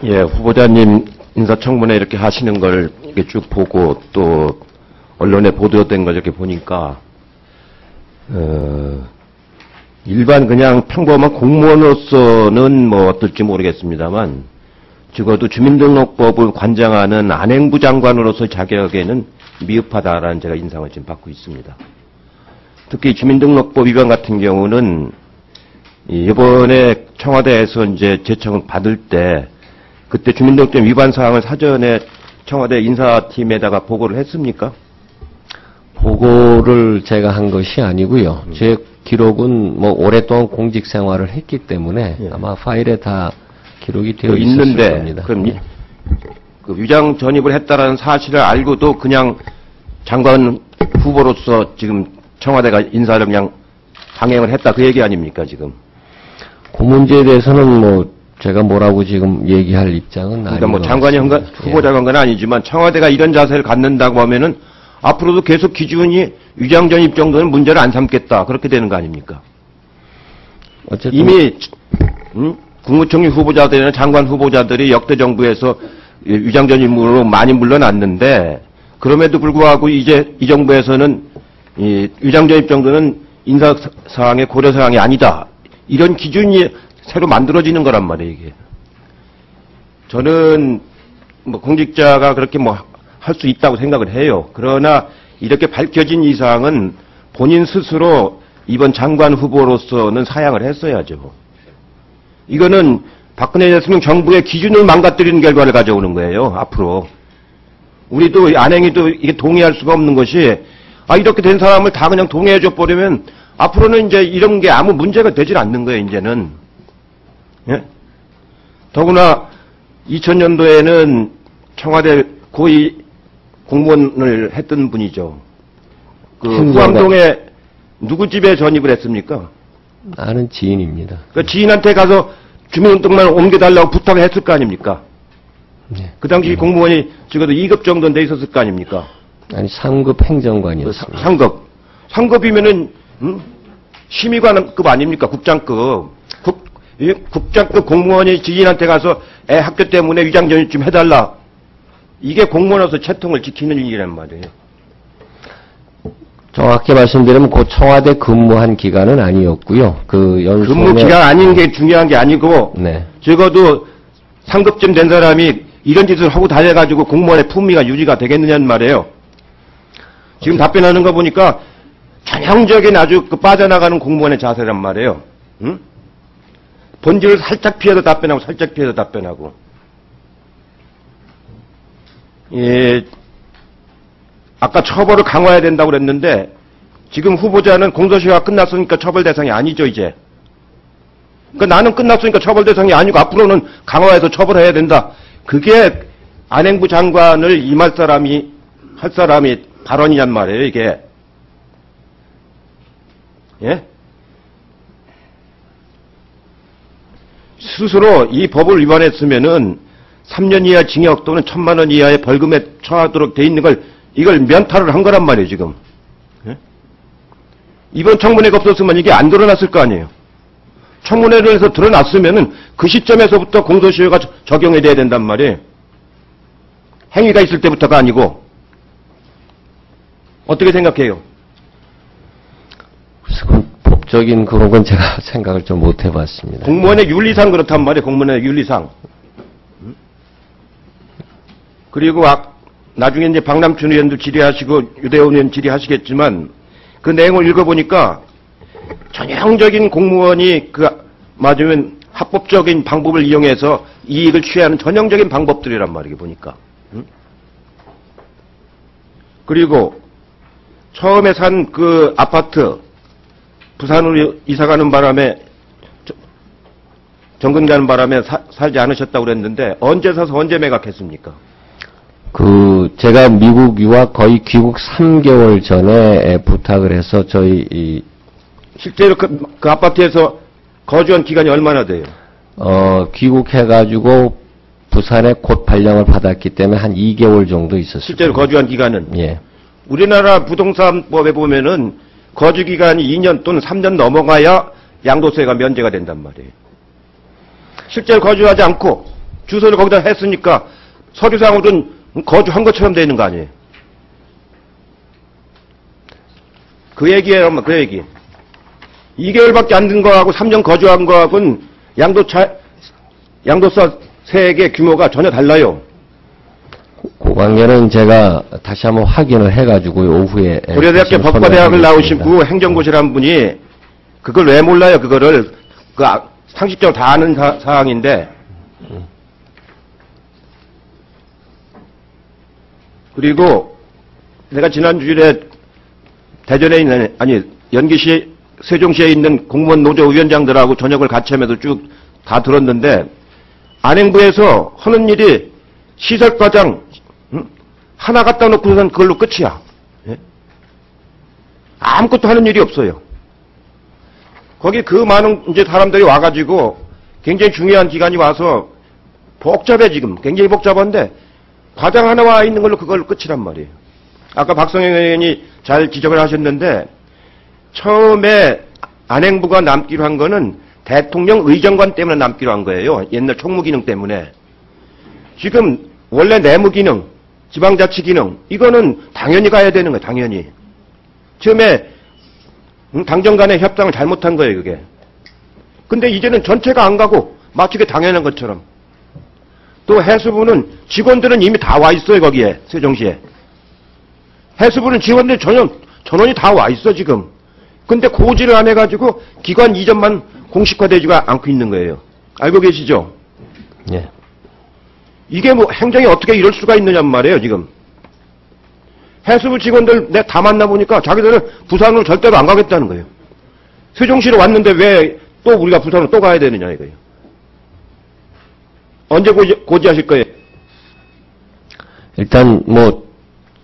예, 후보자님 인사청문회 이렇게 하시는 걸 이렇게 쭉 보고 또 언론에 보도된 걸 이렇게 보니까 일반 그냥 평범한 공무원으로서는 뭐 어떨지 모르겠습니다만 적어도 주민등록법을 관장하는 안행부 장관으로서 자격에는 미흡하다라는 제가 인상을 지금 받고 있습니다. 특히 주민등록법 위반 같은 경우는 이번에 청와대에서 이제 제청을 받을 때 그때 주민등록법 위반 사항을 사전에 청와대 인사팀에다가 보고를 했습니까? 보고를 제가 한 것이 아니고요. 제 기록은 뭐 오랫동안 공직 생활을 했기 때문에 예. 아마 파일에 다 기록이 되어 있는데 있을 겁니다. 그럼 예. 그 위장 전입을 했다라는 사실을 알고도 그냥 장관 후보로서 지금 청와대가 인사를 그냥 강행을 했다 그 얘기 아닙니까 지금? 그 문제에 대해서는 뭐 제가 뭐라고 지금 얘기할 입장은 그러니까 아닌 뭐 것 장관이 같습니다. 후보자가 한 건 아니지만 청와대가 이런 자세를 갖는다고 하면은 앞으로도 계속 기준이 위장 전입 정도는 문제를 안 삼겠다 그렇게 되는 거 아닙니까? 어쨌든 이미 국무총리 후보자들이나 장관 후보자들이 역대 정부에서 위장 전입으로 많이 물러났는데 그럼에도 불구하고 이제 이 정부에서는 이 위장 전입 정도는 인사 사항의 고려 사항이 아니다. 이런 기준이 새로 만들어지는 거란 말이에요, 이게. 저는 뭐 공직자가 그렇게 뭐 할 수 있다고 생각을 해요. 그러나 이렇게 밝혀진 이상은 본인 스스로 이번 장관 후보로서는 사양을 했어야죠. 이거는 박근혜 대통령 정부의 기준을 망가뜨리는 결과를 가져오는 거예요, 앞으로. 우리도 안행이도 이게 동의할 수가 없는 것이 이렇게 된 사람을 다 그냥 동의해줘 버리면 앞으로는 이제 이런 게 아무 문제가 되질 않는 거예요, 이제는. 예? 더구나 2000년도에는 청와대 고위 공무원을 했던 분이죠. 그 후암동에 누구 집에 전입을 했습니까? 아는 지인입니다. 그 지인한테 가서 주민등록만 옮겨달라고 부탁을 했을 거 아닙니까? 네. 그 당시 공무원이 적어도 2급 정도는 돼 있었을 거 아닙니까? 아니 3급 행정관이었습니다. 상급. 상급이면은 심의관급 아닙니까? 국장급. 국장급 공무원이 지인한테 가서 애 학교 때문에 위장 전입 좀 해달라. 이게 공무원으로서 채통을 지키는 일이란 말이에요. 정확히 말씀드리면 그 청와대 근무한 기간은 아니었고요. 그 연수원에 근무 기간 아닌 게 중요한 게 아니고 네. 적어도 상급쯤 된 사람이 이런 짓을 하고 다녀가지고 공무원의 품위가 유지가 되겠느냐는 말이에요. 지금 답변하는 거 보니까 전형적인 아주 그 빠져나가는 공무원의 자세란 말이에요. 응? 본질을 살짝 피해서 답변하고 살짝 피해서 답변하고. 예, 아까 처벌을 강화해야 된다고 그랬는데 지금 후보자는 공소시효가 끝났으니까 처벌 대상이 아니죠 이제. 그러니까 나는 끝났으니까 처벌 대상이 아니고 앞으로는 강화해서 처벌해야 된다. 그게 안행부 장관을 임할 사람이 할 사람이 발언이란 말이에요 이게. 예? 스스로 이 법을 위반했으면은 3년 이하 징역 또는 1,000만 원 이하의 벌금에 처하도록 돼 있는 걸 이걸 면탈을 한 거란 말이에요 지금. 예? 이번 청문회가 없었으면 이게 안 드러났을 거 아니에요. 청문회를 해서 드러났으면은 그 시점에서부터 공소시효가 적용이 돼야 된단 말이에요. 행위가 있을 때부터가 아니고. 어떻게 생각해요? 법적인 그런 건 제가 생각을 좀 못 해봤습니다. 공무원의 윤리상 그렇단 말이에요. 공무원의 윤리상. 그리고 나중에 이제 박남춘 의원도 질의하시고 유대원 의원 질의하시겠지만 그 내용을 읽어보니까 전형적인 공무원이 맞으면 합법적인 방법을 이용해서 이익을 취하는 전형적인 방법들이란 말이에요. 보니까. 그리고 처음에 산 그 아파트 부산으로 이사가는 바람에 정근 가는 바람에 살지 않으셨다고 그랬는데 언제 사서 언제 매각했습니까? 제가 미국 유학 거의 귀국 3개월 전에 부탁을 해서 실제로 그 아파트에서 거주한 기간이 얼마나 돼요? 귀국해가지고 부산에 곧 발령을 받았기 때문에 한 2개월 정도 있었어요. 실제로 거주한 기간은? 예. 우리나라 부동산법에 보면은 거주 기간이 2년 또는 3년 넘어가야 양도세가 면제가 된단 말이에요. 실제로 거주하지 않고 주소를 거기다 했으니까 서류상으로는 거주한 것처럼 되어 있는 거 아니에요. 그 얘기예요, 엄마, 그 얘기. 2개월밖에 안 된 거하고 3년 거주한 거하고는 양도세 세액의 규모가 전혀 달라요. 그 관계는 제가 다시 한번 확인을 해가지고 오후에 고려대학교 법과대학을 나오신 구 행정고시라는 분이 그걸 왜 몰라요? 그거를 상식적으로 다 아는 사항인데. 그리고 내가 지난주에 대전에 있는 연기시 세종시에 있는 공무원 노조 위원장들하고 저녁을 같이 하면서 쭉 다 들었는데 안행부에서 하는 일이 시설과장 하나 갖다 놓고선 그걸로 끝이야. 예? 아무것도 하는 일이 없어요. 거기 그 많은 이제 사람들이 와가지고 굉장히 중요한 기관이 와서 복잡해 지금. 굉장히 복잡한데 과장 하나 와 있는 걸로 그걸로 끝이란 말이에요. 아까 박성현 의원이 잘 지적을 하셨는데 처음에 안행부가 남기로 한 거는 대통령 의정관 때문에 남기로 한 거예요. 옛날 총무기능 때문에. 지금 원래 내무기능, 지방자치기능 이거는 당연히 가야 되는 거예요. 당연히. 처음에 당정 간의 협상을 잘못한 거예요. 그게. 근데 이제는 전체가 안 가고 마치 그게 당연한 것처럼. 또 해수부는 직원들은 이미 다 와 있어요. 거기에 세종시에. 해수부는 직원들 전원이 다 와 있어 지금. 근데 고지를 안 해가지고 기관 이전만 공식화되지가 않고 있는 거예요. 알고 계시죠? 예. 이게 뭐 행정이 어떻게 이럴 수가 있느냐 말이에요 지금. 해수부 직원들 내가 다 만나보니까 자기들은 부산으로 절대로 안 가겠다는 거예요. 세종시로 왔는데 왜 또 우리가 부산으로 또 가야 되느냐 이거예요. 언제 고지하실 거예요? 일단 뭐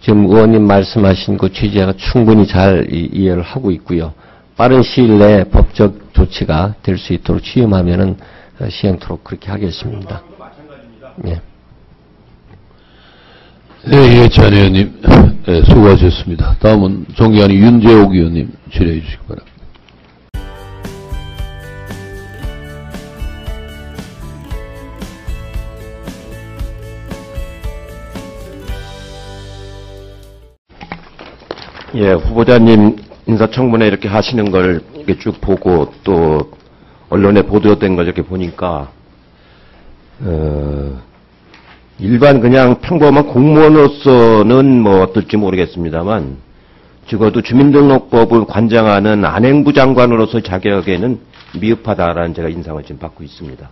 지금 의원님 말씀하신 그 취지가 충분히 잘 이해를 하고 있고요. 빠른 시일 내에 법적 조치가 될 수 있도록 취임하면은 시행토록 그렇게 하겠습니다. 예. 네, 이해찬 의원님, 네, 수고하셨습니다. 다음은 정기관의 윤재옥 의원님 질의해 주시기 바랍니다. 예, 후보자님 인사청문회 이렇게 하시는 걸 이렇게 쭉 보고 또 언론에 보도된 걸 이렇게 보니까 일반 그냥 평범한 공무원으로서는 뭐 어떨지 모르겠습니다만 적어도 주민등록법을 관장하는 안행부 장관으로서 자격에는 미흡하다라는 제가 인상을 지금 받고 있습니다.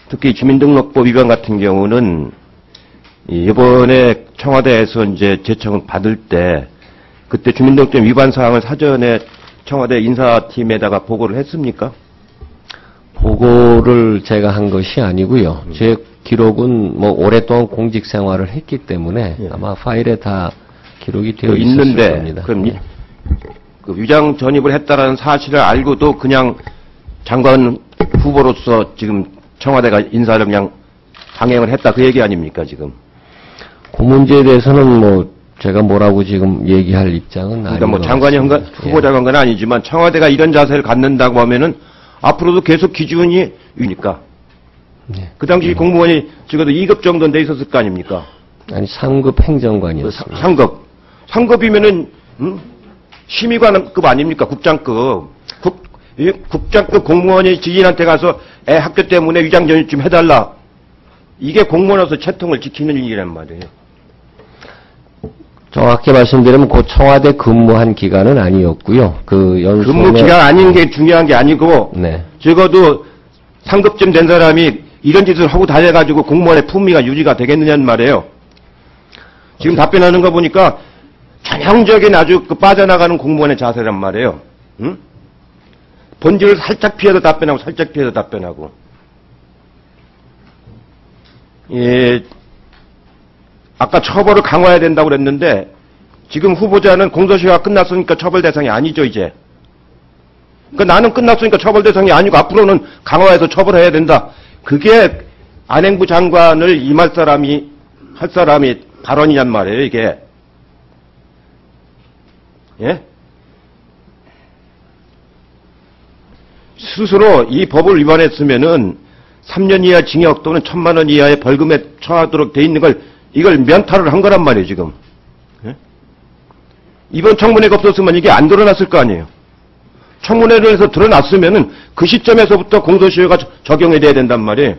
특히 주민등록법 위반 같은 경우는 이번에 청와대에서 이제 제청을 받을 때 그때 주민등록법 위반 사항을 사전에 청와대 인사팀에다가 보고를 했습니까? 보고를 제가 한 것이 아니고요. 제 기록은 뭐 오랫동안 공직 생활을 했기 때문에 예. 아마 파일에 다 기록이 되어 있을 있는데 겁니다. 그럼 예. 그 위장 전입을 했다라는 사실을 알고도 그냥 장관 후보로서 지금 청와대가 인사를 그냥 강행을 했다 그 얘기 아닙니까 지금? 그 문제에 대해서는 뭐 제가 뭐라고 지금 얘기할 입장은 아니고. 그러니까 뭐 장관이 한 건 후보자가 한 건 아니지만 청와대가 이런 자세를 갖는다고 하면은 앞으로도 계속 기준이 유니까. 예. 그 당시 공무원이 적어도 2급 정도는 돼 있었을 거 아닙니까? 아니 3급 행정관이었습니다. 상급. 상급이면은 심의관급 아닙니까? 국장급. 국장급 공무원이 지인한테 가서 애 학교 때문에 위장 전입 좀 해달라. 이게 공무원으로서 채통을 지키는 일이란 말이에요. 정확히 말씀드리면 그 청와대 근무한 기간은 아니었고요. 그 연수원에 근무 기간 아닌 게 중요한 게 아니고 네. 적어도 상급쯤 된 사람이 이런 짓을 하고 다녀가지고 공무원의 품위가 유지가 되겠느냐는 말이에요. 지금 답변하는 거 보니까 전형적인 아주 그 빠져나가는 공무원의 자세란 말이에요. 응? 본질을 살짝 피해서 답변하고 살짝 피해서 답변하고. 예, 아까 처벌을 강화해야 된다고 그랬는데 지금 후보자는 공소시효가 끝났으니까 처벌 대상이 아니죠 이제. 그러니까 나는 끝났으니까 처벌 대상이 아니고 앞으로는 강화해서 처벌해야 된다. 그게 안행부 장관을 임할 사람이 할 사람이 발언이란 말이에요 이게. 예? 스스로 이 법을 위반했으면은 3년 이하 징역 또는 1,000만 원 이하의 벌금에 처하도록 돼 있는 걸 이걸 면탈을 한 거란 말이에요, 지금. 예? 이번 청문회가 없었으면 이게 안 드러났을 거 아니에요. 청문회를 해서 드러났으면은 그 시점에서부터 공소시효가 적용이 돼야 된단 말이에요.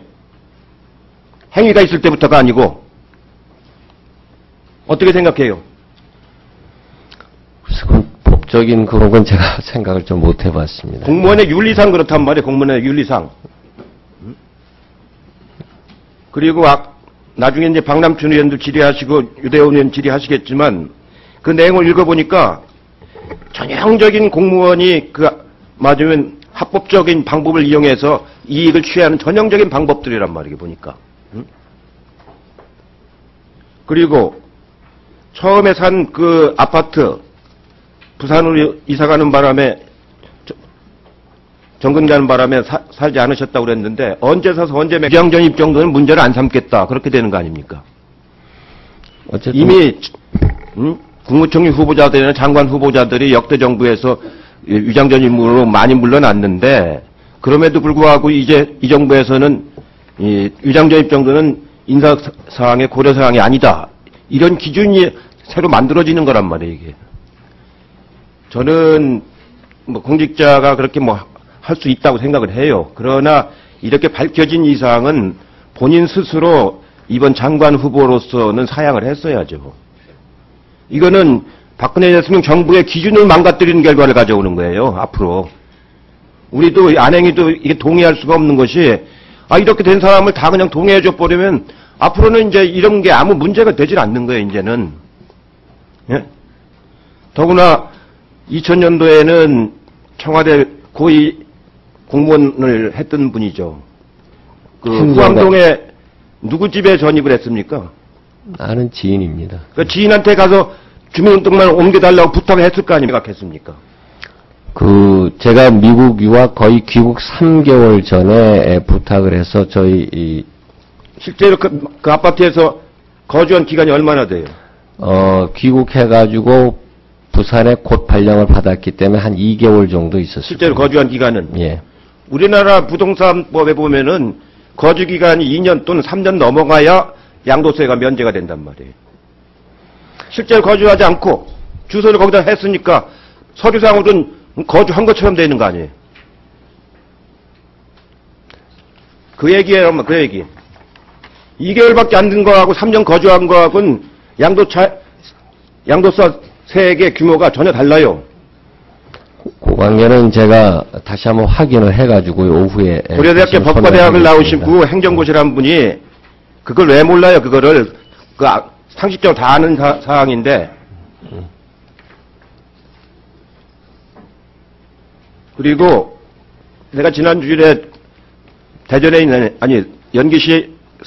행위가 있을 때부터가 아니고. 어떻게 생각해요? 그래서 그 법적인 그런 건 제가 생각을 좀 못 해봤습니다. 공무원의 윤리상 그렇단 말이에요. 공무원의 윤리상. 그리고 나중에 이제 박남춘 의원도 질의하시고 유대원 의원 질의하시겠지만 그 내용을 읽어보니까 전형적인 공무원이 맞으면 합법적인 방법을 이용해서 이익을 취하는 전형적인 방법들이란 말이에요. 보니까. 그리고 처음에 산 그 아파트 부산으로 이사 가는 바람에 정근 가는 바람에 살지 않으셨다고 그랬는데 언제 사서 언제 위장전입 정도는 문제를 안 삼겠다 그렇게 되는 거 아닙니까? 어쨌든 이미 국무총리 후보자들이나 장관 후보자들이 역대 정부에서 위장전입으로 많이 물러났는데 그럼에도 불구하고 이제 이 정부에서는 이 위장전입 정도는 인사사항의 고려사항이 아니다. 이런 기준이 새로 만들어지는 거란 말이에요, 이게. 저는 뭐 공직자가 그렇게 뭐 할 수 있다고 생각을 해요. 그러나 이렇게 밝혀진 이상은 본인 스스로 이번 장관 후보로서는 사양을 했어야죠. 이거는 박근혜 대통령 정부의 기준을 망가뜨리는 결과를 가져오는 거예요, 앞으로. 우리도 안행이도 이게 동의할 수가 없는 것이 이렇게 된 사람을 다 그냥 동의해줘 버리면 앞으로는 이제 이런 게 아무 문제가 되질 않는 거예요, 이제는. 예? 더구나 2000년도에는 청와대 고위 공무원을 했던 분이죠. 그 후암동에 누구 집에 전입을 했습니까? 아는 지인입니다. 그 지인한테 가서 주민등록만 옮겨달라고 부탁을 했을 거 아닙니까? 했습니까? 제가 미국 유학 거의 귀국 3개월 전에 부탁을 해서 실제로 그 아파트에서 거주한 기간이 얼마나 돼요? 귀국해가지고 부산에 곧 발령을 받았기 때문에 한 2개월 정도 있었어요. 실제로 거주한 기간은? 예. 우리나라 부동산법에 보면은 거주 기간이 2년 또는 3년 넘어가야 양도세가 면제가 된단 말이에요. 실제로 거주하지 않고 주소를 거기다 했으니까 서류상으로는 거주한 것처럼 되는 거 아니에요. 그 얘기예요, 엄마, 그 얘기. 2개월밖에 안 된 거하고 3년 거주한 거하고는 양도세 세액의 규모가 전혀 달라요. 그 관계는 제가 다시 한번 확인을 해가지고 오후에 고려대학교 법과대학을 나오시고 행정고시란 분이 그걸 왜 몰라요? 그거를 상식적으로 다 아는 사항인데. 그리고 내가 지난주에 대전에 있는 연기시